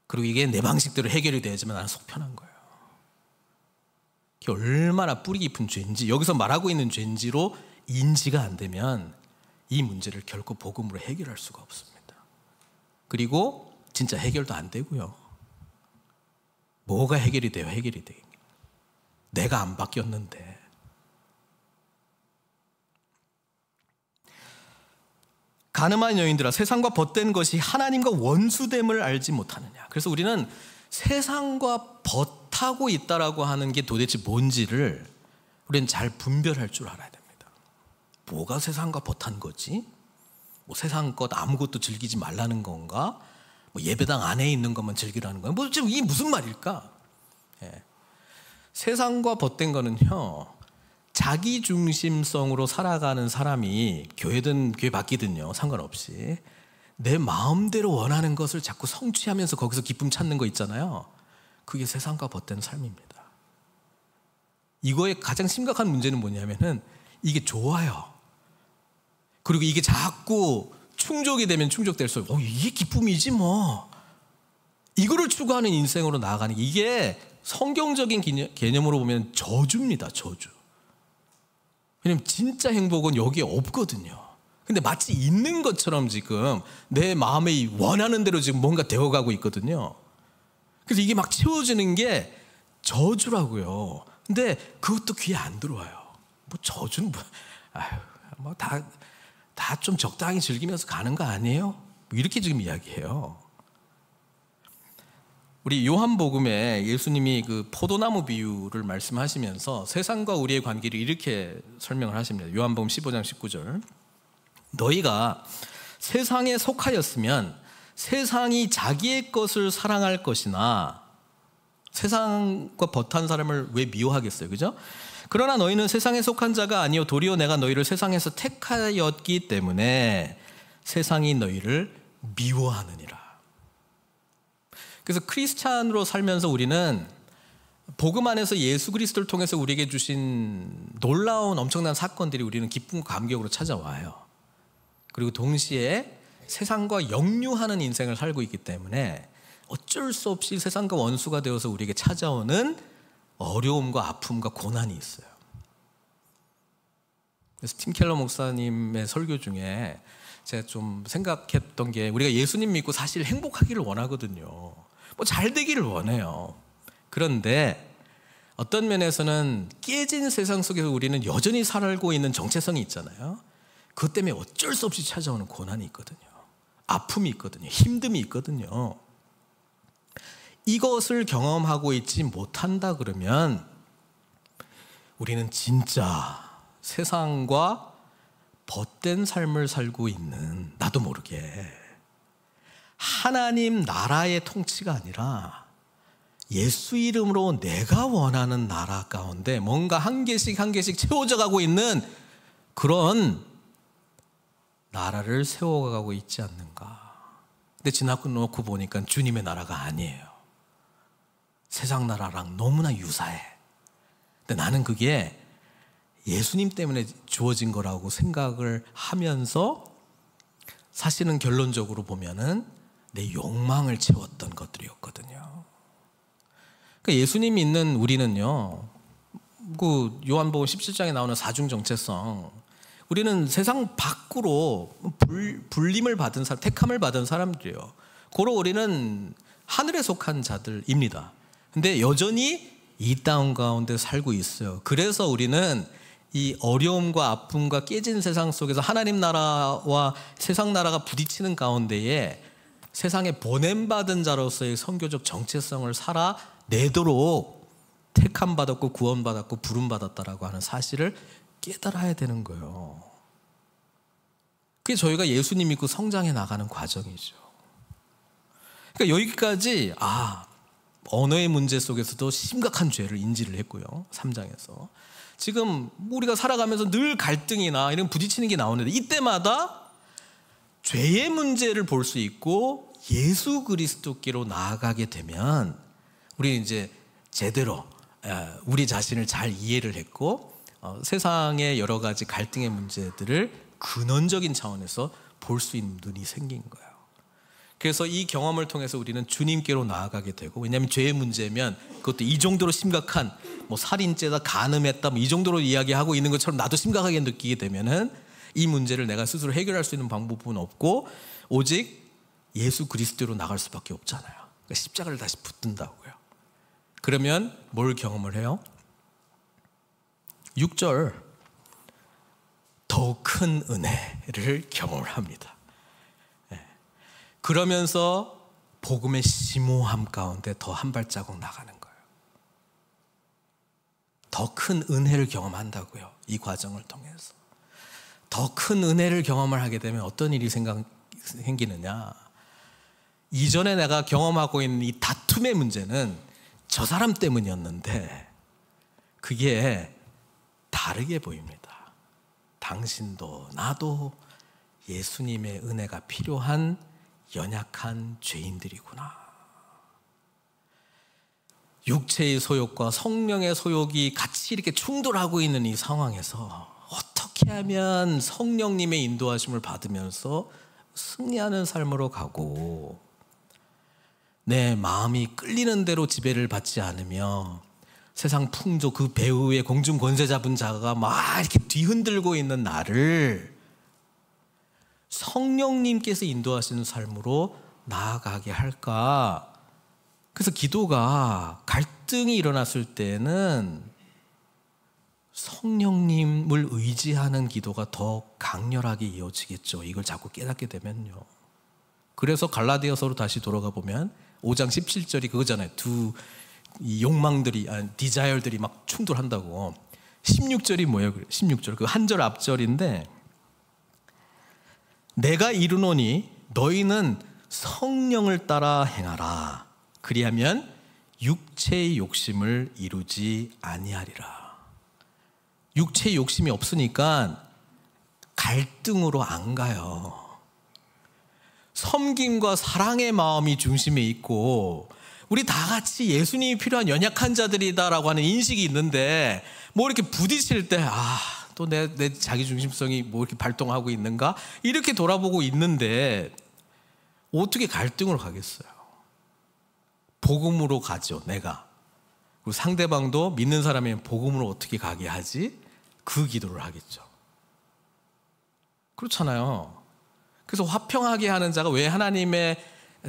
Speaker 1: 그리고 이게 내 방식대로 해결이 돼야지만 나는 속 편한 거예요. 이게 얼마나 뿌리 깊은 죄인지, 여기서 말하고 있는 죄인지로 인지가 안 되면 이 문제를 결코 복음으로 해결할 수가 없습니다. 그리고 진짜 해결도 안 되고요. 뭐가 해결이 돼요? 해결이 돼요. 내가 안 바뀌었는데. 간음한 여인들아, 세상과 벗된 것이 하나님과 원수됨을 알지 못하느냐. 그래서 우리는 세상과 벗하고 있다라고 하는 게 도대체 뭔지를 우리는 잘 분별할 줄 알아야 됩니다. 뭐가 세상과 벗한 거지? 뭐 세상 것 아무것도 즐기지 말라는 건가? 뭐 예배당 안에 있는 것만 즐기라는 건가? 뭐 지금 이게 무슨 말일까? 예. 세상과 벗된 거는요, 자기 중심성으로 살아가는 사람이 교회든 교회 바뀌든요 상관없이 내 마음대로 원하는 것을 자꾸 성취하면서 거기서 기쁨 찾는 거 있잖아요. 그게 세상과 벗된 삶입니다. 이거의 가장 심각한 문제는 뭐냐면은 이게 좋아요. 그리고 이게 자꾸 충족이 되면 충족될수록 이게 기쁨이지 뭐. 이거를 추구하는 인생으로 나아가는 게, 이게 성경적인 개념으로 보면 저주입니다. 저주. 왜냐면 진짜 행복은 여기에 없거든요. 근데 마치 있는 것처럼 지금 내 마음에 원하는 대로 지금 뭔가 되어가고 있거든요. 그래서 이게 막 채워지는 게 저주라고요. 근데 그것도 귀에 안 들어와요. 뭐 저주는 다 좀 적당히 즐기면서 가는 거 아니에요? 뭐 이렇게 지금 이야기해요. 우리 요한복음에 예수님이 그 포도나무 비유를 말씀하시면서 세상과 우리의 관계를 이렇게 설명을 하십니다. 요한복음 15장 19절. 너희가 세상에 속하였으면 세상이 자기의 것을 사랑할 것이나, 세상과 벗한 사람을 왜 미워하겠어요? 그죠? 그러나 너희는 세상에 속한 자가 아니요 도리어 내가 너희를 세상에서 택하였기 때문에 세상이 너희를 미워하느니라. 그래서 크리스찬으로 살면서 우리는 복음 안에서 예수 그리스도를 통해서 우리에게 주신 놀라운 엄청난 사건들이 우리는 기쁨과 감격으로 찾아와요. 그리고 동시에 세상과 역류하는 인생을 살고 있기 때문에 어쩔 수 없이 세상과 원수가 되어서 우리에게 찾아오는 어려움과 아픔과 고난이 있어요. 그래서 팀 켈러 목사님의 설교 중에 제가 좀 생각했던 게, 우리가 예수님 믿고 사실 행복하기를 원하거든요. 뭐 잘 되기를 원해요. 그런데 어떤 면에서는 깨진 세상 속에서 우리는 여전히 살고 있는 정체성이 있잖아요. 그것 때문에 어쩔 수 없이 찾아오는 고난이 있거든요. 아픔이 있거든요. 힘듦이 있거든요. 이것을 경험하고 있지 못한다 그러면 우리는 진짜 세상과 벗된 삶을 살고 있는, 나도 모르게 하나님 나라의 통치가 아니라 예수 이름으로 내가 원하는 나라 가운데 뭔가 한 개씩 한 개씩 채워져 가고 있는 그런 나라를 세워가고 있지 않는가. 근데 지나고 보니까 주님의 나라가 아니에요. 세상 나라랑 너무나 유사해. 근데 나는 그게 예수님 때문에 주어진 거라고 생각을 하면서 사실은 결론적으로 보면은 내 욕망을 채웠던 것들이었거든요. 그러니까 예수님 믿는 우리는요, 그 요한복음 17장에 나오는 사중 정체성, 우리는 세상 밖으로 불림을 받은 사람, 택함을 받은 사람들이에요. 고로 우리는 하늘에 속한 자들입니다. 근데 여전히 이 땅 가운데 살고 있어요. 그래서 우리는 이 어려움과 아픔과 깨진 세상 속에서 하나님 나라와 세상 나라가 부딪히는 가운데에 세상에 보냄받은 자로서의 선교적 정체성을 살아내도록 택함받았고 구원받았고 부름받았다라고 하는 사실을 깨달아야 되는 거예요. 그게 저희가 예수님 믿고 성장해 나가는 과정이죠. 그러니까 여기까지 언어의 문제 속에서도 심각한 죄를 인지를 했고요. 3장에서. 지금 우리가 살아가면서 늘 갈등이나 이런 부딪히는 게 나오는데 이때마다 죄의 문제를 볼 수 있고 예수 그리스도께로 나아가게 되면 우리는 이제 제대로 우리 자신을 잘 이해를 했고 세상의 여러 가지 갈등의 문제들을 근원적인 차원에서 볼 수 있는 눈이 생긴 거예요. 그래서 이 경험을 통해서 우리는 주님께로 나아가게 되고, 왜냐하면 죄의 문제면 그것도 이 정도로 심각한 살인죄다, 간음했다 이 정도로 이야기하고 있는 것처럼 나도 심각하게 느끼게 되면은 이 문제를 내가 스스로 해결할 수 있는 방법은 없고 오직 예수 그리스도로 나갈 수밖에 없잖아요. 그러니까 십자가를 다시 붙든다고요. 그러면 뭘 경험을 해요? 6절, 더 큰 은혜를 경험을 합니다. 그러면서 복음의 심오함 가운데 더 한 발자국 나가는 거예요. 더 큰 은혜를 경험한다고요. 이 과정을 통해서. 더 큰 은혜를 경험을 하게 되면 어떤 일이 생기느냐. 이전에 내가 경험하고 있는 이 다툼의 문제는 저 사람 때문이었는데 그게 다르게 보입니다. 당신도 나도 예수님의 은혜가 필요한 연약한 죄인들이구나. 육체의 소욕과 성령의 소욕이 같이 이렇게 충돌하고 있는 이 상황에서 어떻게 하면 성령님의 인도하심을 받으면서 승리하는 삶으로 가고 내 마음이 끌리는 대로 지배를 받지 않으며 세상 풍조 그 배후의 공중 권세 잡은 자가 막 이렇게 뒤흔들고 있는 나를 성령님께서 인도하시는 삶으로 나아가게 할까? 그래서 기도가 갈등이 일어났을 때는 성령님을 의지하는 기도가 더 강렬하게 이어지겠죠. 이걸 자꾸 깨닫게 되면요. 그래서 갈라디아서로 다시 돌아가 보면 5장 17절이 그거잖아요. 이 욕망들이, 디자이어들이 막 충돌한다고. 16절이 뭐예요? 16절. 그 한 절 앞절인데 내가 이르노니 너희는 성령을 따라 행하라. 그리하면 육체의 욕심을 이루지 아니하리라. 육체의 욕심이 없으니까 갈등으로 안 가요. 섬김과 사랑의 마음이 중심에 있고 우리 다 같이 예수님이 필요한 연약한 자들이다라고 하는 인식이 있는데 이렇게 부딪힐 때 또 내 자기중심성이 이렇게 발동하고 있는가? 이렇게 돌아보고 있는데 어떻게 갈등으로 가겠어요? 복음으로 가죠, 내가. 그리고 상대방도 믿는 사람이면 복음으로 어떻게 가게 하지? 그 기도를 하겠죠. 그렇잖아요. 그래서 화평하게 하는 자가 왜 하나님의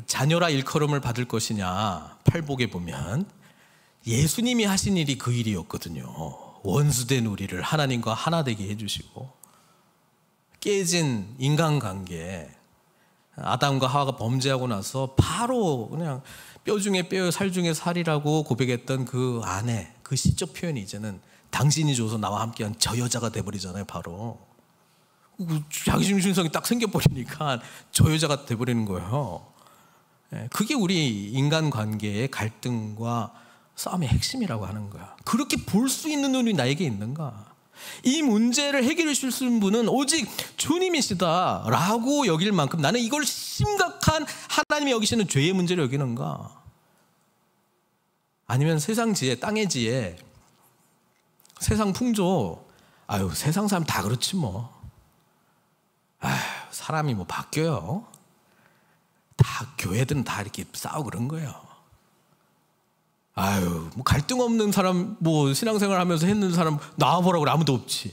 Speaker 1: 자녀라 일컬음을 받을 것이냐? 팔복에 보면 예수님이 하신 일이 그 일이었거든요. 원수된 우리를 하나님과 하나 되게 해주시고, 깨진 인간관계, 아담과 하와가 범죄하고 나서 바로 그냥 뼈 중에 뼈, 살 중에 살이라고 고백했던 그 아내, 그 시적 표현이 이제는 당신이 줘서 나와 함께한 저 여자가 돼버리잖아요. 바로 자기중심성이 딱 생겨버리니까 저 여자가 돼버리는 거예요. 그게 우리 인간관계의 갈등과 싸움의 핵심이라고 하는 거야. 그렇게 볼 수 있는 눈이 나에게 있는가? 이 문제를 해결해 주실 수 있는 분은 오직 주님이시다라고 여길 만큼 나는 이걸 심각한 하나님이 여기시는 죄의 문제를 여기는가? 아니면 세상 지혜, 땅의 지혜, 세상 풍조, 아유 세상 사람 다 그렇지 뭐. 아유 사람이 뭐 바뀌어요. 다 교회들은 다 이렇게 싸우고 그런 거예요. 아유 뭐 갈등 없는 사람, 뭐 신앙생활 하면서 했는 사람 나와보라고 그래 아무도 없지.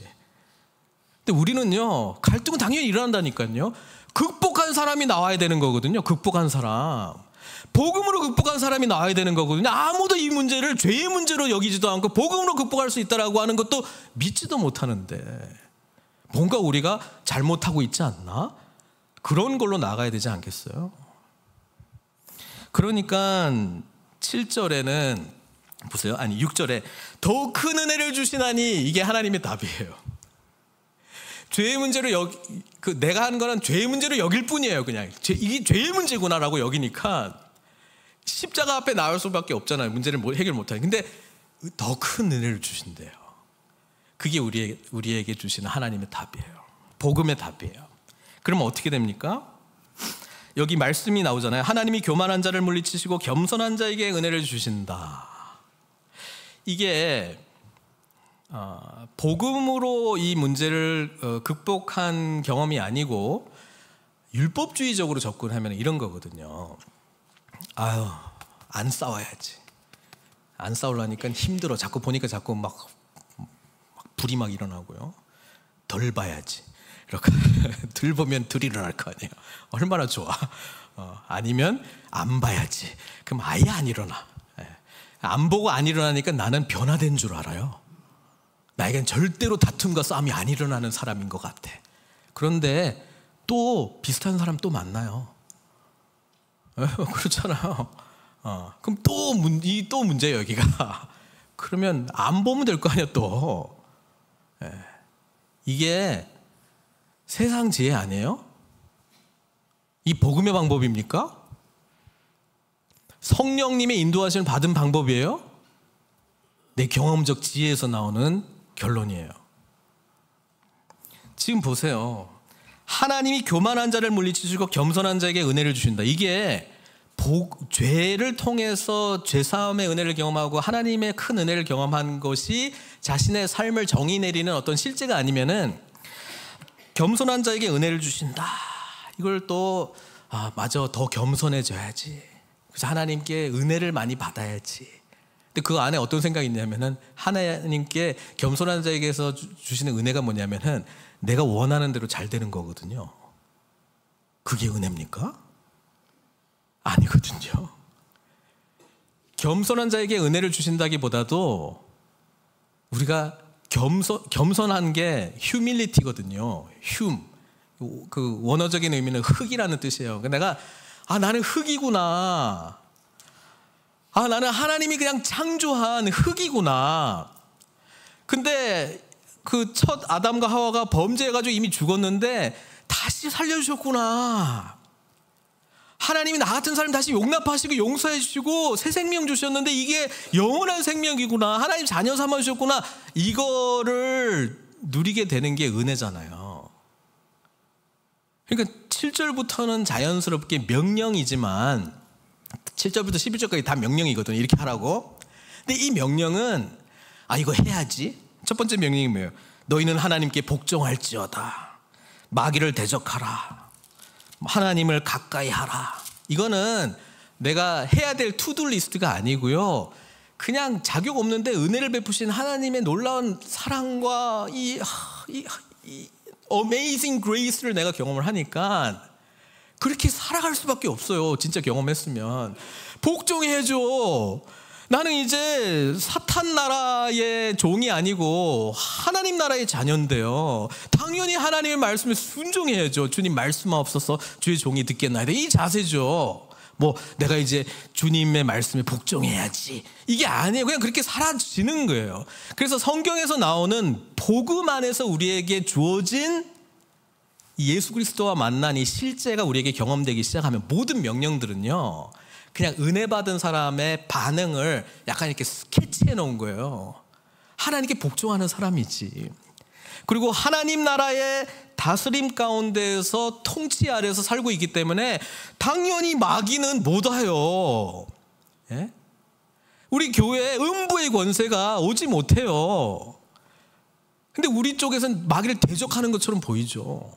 Speaker 1: 근데 우리는요 갈등은 당연히 일어난다니까요. 극복한 사람이 나와야 되는 거거든요. 극복한 사람, 복음으로 극복한 사람이 나와야 되는 거거든요. 아무도 이 문제를 죄의 문제로 여기지도 않고 복음으로 극복할 수 있다라고 하는 것도 믿지도 못하는데 뭔가 우리가 잘못하고 있지 않나? 그런 걸로 나가야 되지 않겠어요? 그러니까 7절에는 보세요. 아니 6절에 더 큰 은혜를 주시나니, 이게 하나님의 답이에요. 죄의 문제로 내가 하는 거는 죄의 문제로 여길 뿐이에요. 그냥 이게 죄의 문제구나라고 여기니까 십자가 앞에 나올 수밖에 없잖아요. 문제를 해결 못하니. 근데 더 큰 은혜를 주신대요. 그게 우리에게 주시는 하나님의 답이에요. 복음의 답이에요. 그러면 어떻게 됩니까? 여기 말씀이 나오잖아요. 하나님이 교만한 자를 물리치시고 겸손한 자에게 은혜를 주신다. 이게 복음으로 이 문제를 극복한 경험이 아니고 율법주의적으로 접근하면 이런 거거든요. 아유 안 싸워야지. 안 싸우려니까 힘들어. 자꾸 보니까 자꾸 막 불이 막 일어나고요. 덜 봐야지. 이렇게 덜 보면 덜 일어날 거 아니에요. 얼마나 좋아. 아니면 안 봐야지. 그럼 아예 안 일어나. 안 보고 안 일어나니까 나는 변화된 줄 알아요. 나에겐 절대로 다툼과 싸움이 안 일어나는 사람인 것 같아. 그런데 또 비슷한 사람 또 만나요. 그렇잖아요. 그럼 또 문제예요 여기가. 그러면 안 보면 될 거 아니야 또. 이게 세상 지혜 아니에요? 이 복음의 방법입니까? 성령님의 인도하심을 받은 방법이에요? 내 경험적 지혜에서 나오는 결론이에요. 지금 보세요. 하나님이 교만한 자를 물리치시고 겸손한 자에게 은혜를 주신다. 이게 죄를 통해서 죄사함의 은혜를 경험하고 하나님의 큰 은혜를 경험한 것이 자신의 삶을 정의 내리는 어떤 실제가 아니면은 겸손한 자에게 은혜를 주신다. 이걸 또 맞아, 더 겸손해져야지. 그래서 하나님께 은혜를 많이 받아야지. 근데 그 안에 어떤 생각이 있냐면은 하나님께 겸손한 자에게서 주시는 은혜가 뭐냐면은 내가 원하는 대로 잘 되는 거거든요. 그게 은혜입니까? 아니거든요. 겸손한 자에게 은혜를 주신다기보다도 우리가 겸손한 게 humility거든요. 그 원어적인 의미는 흙이라는 뜻이에요. 내가 나는 흙이구나. 나는 하나님이 그냥 창조한 흙이구나. 근데 그 첫 아담과 하와가 범죄해가지고 이미 죽었는데 다시 살려주셨구나. 하나님이 나 같은 사람 다시 용납하시고 용서해 주시고 새 생명 주셨는데 이게 영원한 생명이구나. 하나님 자녀 삼아 주셨구나. 이거를 누리게 되는 게 은혜잖아요. 그러니까 7절부터는 자연스럽게 명령이지만 7절부터 11절까지 다 명령이거든요. 이렇게 하라고. 근데 이 명령은 이거 해야지. 첫 번째 명령이 뭐예요? 너희는 하나님께 복종할지어다. 마귀를 대적하라. 하나님을 가까이 하라. 이거는 내가 해야 될 투두 리스트가 아니고요. 그냥 자격 없는데 은혜를 베푸신 하나님의 놀라운 사랑과 이 amazing grace를 내가 경험을 하니까 그렇게 살아갈 수밖에 없어요. 진짜 경험했으면. 복종해줘. 나는 이제 사탄 나라의 종이 아니고 하나님 나라의 자녀인데요, 당연히 하나님의 말씀에 순종해야죠. 주님 말씀하옵소서 주의 종이 듣겠나이다, 이 자세죠. 뭐 내가 이제 주님의 말씀에 복종해야지, 이게 아니에요. 그냥 그렇게 사라지는 거예요. 그래서 성경에서 나오는 복음 안에서 우리에게 주어진 예수 그리스도와 만난 이 실제가 우리에게 경험되기 시작하면 모든 명령들은요, 그냥 은혜 받은 사람의 반응을 약간 이렇게 스케치해 놓은 거예요. 하나님께 복종하는 사람이지. 그리고 하나님 나라의 다스림 가운데에서 통치 아래에서 살고 있기 때문에 당연히 마귀는 못 와요. 예? 우리 교회에 음부의 권세가 오지 못해요. 근데 우리 쪽에서는 마귀를 대적하는 것처럼 보이죠.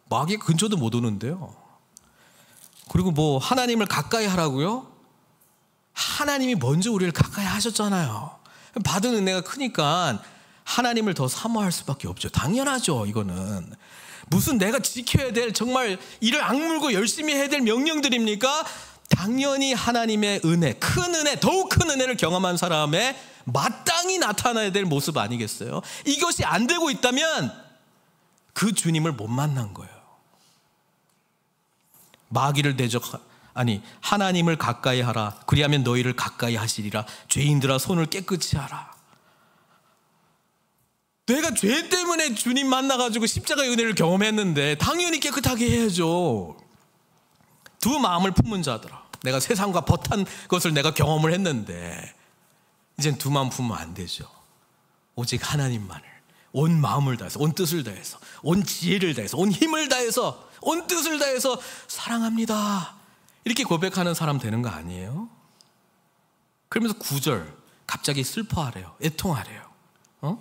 Speaker 1: 마귀 근처도 못 오는데요. 그리고 뭐 하나님을 가까이 하라고요? 하나님이 먼저 우리를 가까이 하셨잖아요. 받은 은혜가 크니까 하나님을 더 사모할 수밖에 없죠. 당연하죠. 이거는 무슨 내가 지켜야 될, 정말 이를 악물고 열심히 해야 될 명령들입니까? 당연히 하나님의 은혜, 큰 은혜, 더욱 큰 은혜를 경험한 사람의 마땅히 나타나야 될 모습 아니겠어요? 이것이 안 되고 있다면 그 주님을 못 만난 거예요. 마귀를 하나님을 가까이 하라. 그리하면 너희를 가까이 하시리라. 죄인들아 손을 깨끗이 하라. 내가 죄 때문에 주님 만나가지고 십자가의 은혜를 경험했는데 당연히 깨끗하게 해야죠. 두 마음을 품은 자들아, 내가 세상과 벗한 것을 내가 경험을 했는데 이젠 두 마음 품으면 안 되죠. 오직 하나님만을 온 마음을 다해서, 온 뜻을 다해서, 온 지혜를 다해서, 온 힘을 다해서, 온 뜻을 다해서 사랑합니다, 이렇게 고백하는 사람 되는 거 아니에요? 그러면서 9절 갑자기 슬퍼하래요. 애통하래요.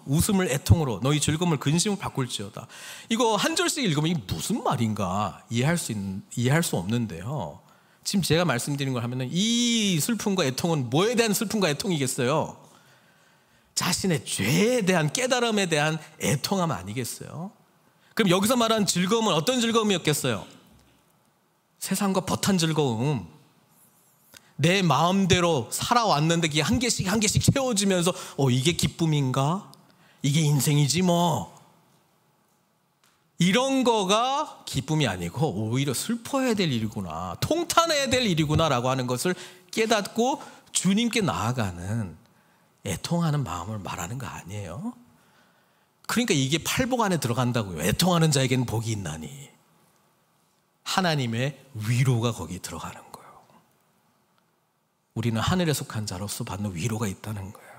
Speaker 1: 웃음을 애통으로, 너희 즐거움을 근심으로 바꿀지어다. 이거 한 절씩 읽으면 이게 무슨 말인가 이해할 수 없는데요, 지금 제가 말씀드린 걸 하면은 이 슬픔과 애통은 뭐에 대한 슬픔과 애통이겠어요? 자신의 죄에 대한 깨달음에 대한 애통함 아니겠어요? 그럼 여기서 말하는 즐거움은 어떤 즐거움이었겠어요? 세상과 벗한 즐거움. 내 마음대로 살아왔는데 그게 한 개씩 한 개씩 채워지면서 이게 기쁨인가? 이게 인생이지 뭐. 이런 거가 기쁨이 아니고 오히려 슬퍼해야 될 일이구나, 통탄해야 될 일이구나 라고 하는 것을 깨닫고 주님께 나아가는 애통하는 마음을 말하는 거 아니에요? 그러니까 이게 팔복 안에 들어간다고요. 애통하는 자에게는 복이 있나니. 하나님의 위로가 거기 들어가는 거예요. 우리는 하늘에 속한 자로서 받는 위로가 있다는 거예요.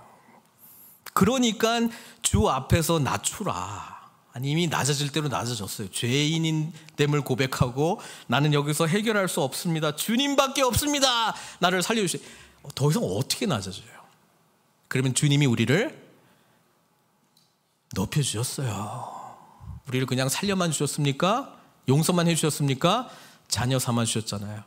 Speaker 1: 그러니까 주 앞에서 낮추라. 아니, 이미 낮아질 대로 낮아졌어요. 죄인됨을 고백하고 나는 여기서 해결할 수 없습니다, 주님밖에 없습니다, 나를 살려주시. 더 이상 어떻게 낮아져요? 그러면 주님이 우리를 높여주셨어요. 우리를 그냥 살려만 주셨습니까? 용서만 해주셨습니까? 자녀 삼아 주셨잖아요.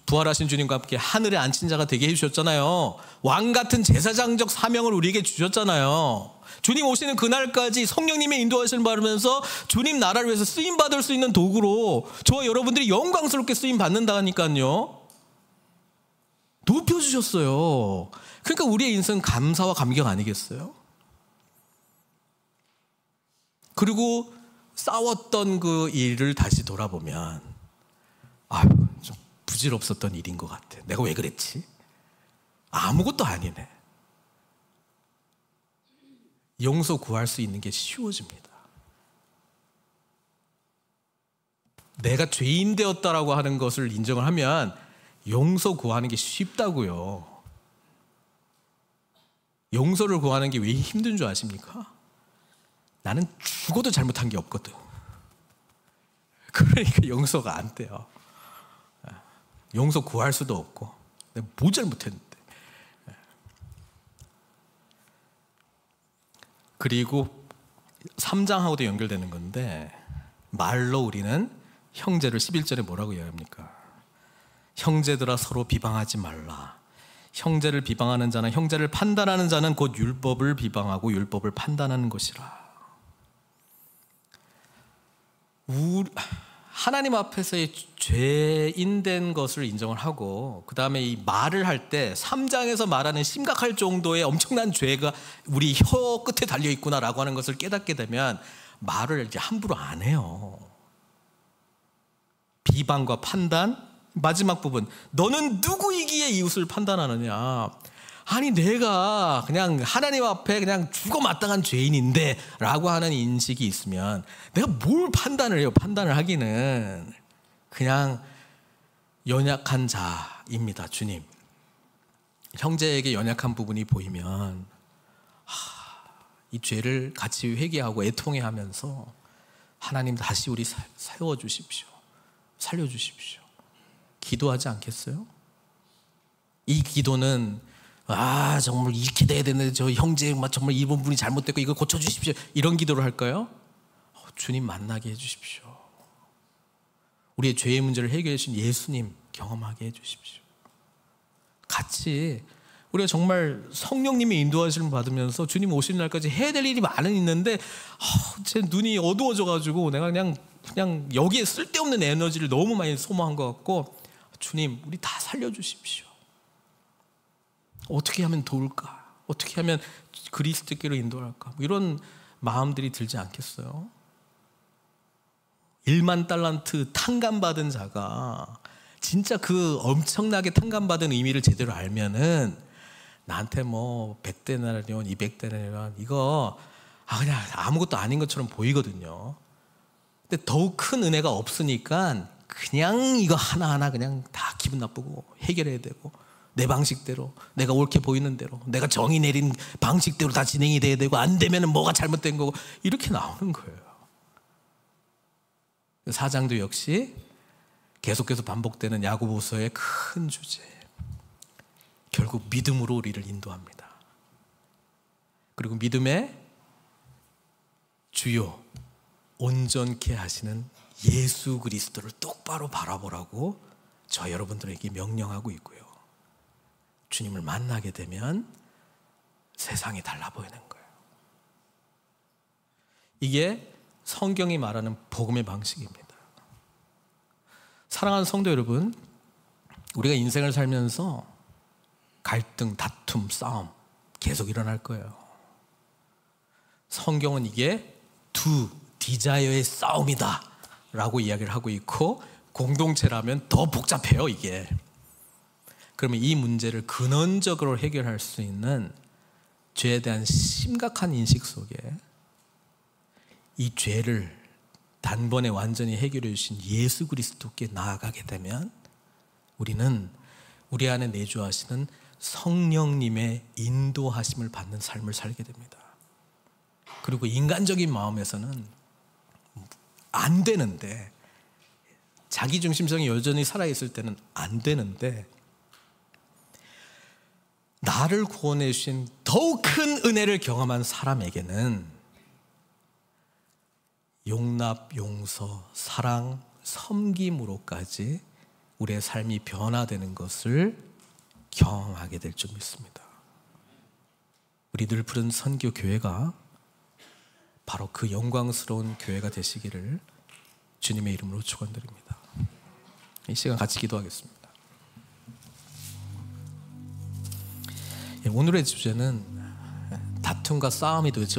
Speaker 1: 부활하신 주님과 함께 하늘에 앉힌 자가 되게 해주셨잖아요. 왕같은 제사장적 사명을 우리에게 주셨잖아요. 주님 오시는 그날까지 성령님의 인도하심을 받으면서 주님 나라를 위해서 쓰임받을 수 있는 도구로 저와 여러분들이 영광스럽게 쓰임받는다니까요. 높여주셨어요. 그러니까 우리의 인생은 감사와 감격 아니겠어요? 그리고 싸웠던 그 일을 다시 돌아보면 좀 부질없었던 일인 것 같아. 내가 왜 그랬지? 아무것도 아니네. 용서 구할 수 있는 게 쉬워집니다. 내가 죄인 되었다라고 하는 것을 인정을 하면 용서 구하는 게 쉽다고요. 용서를 구하는 게 왜 힘든 줄 아십니까? 나는 죽어도 잘못한 게 없거든. 그러니까 용서가 안 돼요. 용서 구할 수도 없고 내가 뭐 잘못했는데. 그리고 3장하고도 연결되는 건데, 말로 우리는 형제를 11절에 뭐라고 이야기합니까? 형제들아 서로 비방하지 말라. 형제를 비방하는 자는, 형제를 판단하는 자는 곧 율법을 비방하고 율법을 판단하는 것이라. 하나님 앞에서의 죄인된 것을 인정을 하고, 그 다음에 이 말을 할 때 3장에서 말하는 심각할 정도의 엄청난 죄가 우리 혀 끝에 달려 있구나라고 하는 것을 깨닫게 되면 말을 이제 함부로 안 해요. 비방과 판단, 마지막 부분, 너는 누구이기에 이웃을 판단하느냐. 아니 내가 그냥 하나님 앞에 그냥 죽어 마땅한 죄인인데 라고 하는 인식이 있으면 내가 뭘 판단을 해요. 판단을 하기는 그냥 연약한 자입니다. 주님, 형제에게 연약한 부분이 보이면 이 죄를 같이 회개하고 애통해하면서 하나님 다시 우리 세워주십시오. 살려주십시오. 기도하지 않겠어요? 이 기도는 정말 이렇게 돼야 되는데 저 형제 정말 이번 분이 잘못됐고 이거 고쳐주십시오, 이런 기도를 할까요? 주님 만나게 해주십시오. 우리의 죄의 문제를 해결해 주신 예수님 경험하게 해주십시오. 같이 우리가 정말 성령님의 인도하심을 받으면서 주님 오시는 날까지 해야 될 일이 많은 있는데 제 눈이 어두워져 가지고 내가 그냥 여기에 쓸데없는 에너지를 너무 많이 소모한 것 같고, 주님 우리 다 살려주십시오. 어떻게 하면 도울까? 어떻게 하면 그리스도께로 인도할까? 이런 마음들이 들지 않겠어요? 1만 달란트 탕감받은 자가 진짜 그 엄청나게 탕감받은 의미를 제대로 알면은 나한테 뭐 100데나리온 200데나리온 이거 그냥 아무것도 아닌 것처럼 보이거든요. 근데 더욱 큰 은혜가 없으니까 그냥 이거 하나하나 그냥 다 기분 나쁘고 해결해야 되고, 내 방식대로, 내가 옳게 보이는 대로, 내가 정의 내린 방식대로 다 진행이 돼야 되고, 안 되면 뭐가 잘못된 거고, 이렇게 나오는 거예요. 4장도 역시 계속해서 반복되는 야고보서의 큰 주제, 결국 믿음으로 우리를 인도합니다. 그리고 믿음의 주요 온전케 하시는 예수 그리스도를 똑바로 바라보라고 저 여러분들에게 명령하고 있고요. 주님을 만나게 되면 세상이 달라 보이는 거예요. 이게 성경이 말하는 복음의 방식입니다. 사랑하는 성도 여러분, 우리가 인생을 살면서 갈등, 다툼, 싸움 계속 일어날 거예요. 성경은 이게 두 디자이어의 싸움이다 라고 이야기를 하고 있고, 공동체라면 더 복잡해요 이게. 그러면 이 문제를 근원적으로 해결할 수 있는 죄에 대한 심각한 인식 속에 이 죄를 단번에 완전히 해결해 주신 예수 그리스도께 나아가게 되면 우리는 우리 안에 내주하시는 성령님의 인도하심을 받는 삶을 살게 됩니다. 그리고 인간적인 마음에서는 안 되는데, 자기중심성이 여전히 살아있을 때는 안 되는데, 나를 구원해 주신 더욱 큰 은혜를 경험한 사람에게는 용납, 용서, 사랑, 섬김으로까지 우리의 삶이 변화되는 것을 경험하게 될 줄 믿습니다. 우리 늘 부른 선교 교회가 바로 그 영광스러운 교회가 되시기를 주님의 이름으로 축원드립니다. 이 시간 같이 기도하겠습니다. 오늘의 주제는 다툼과 싸움이 도대체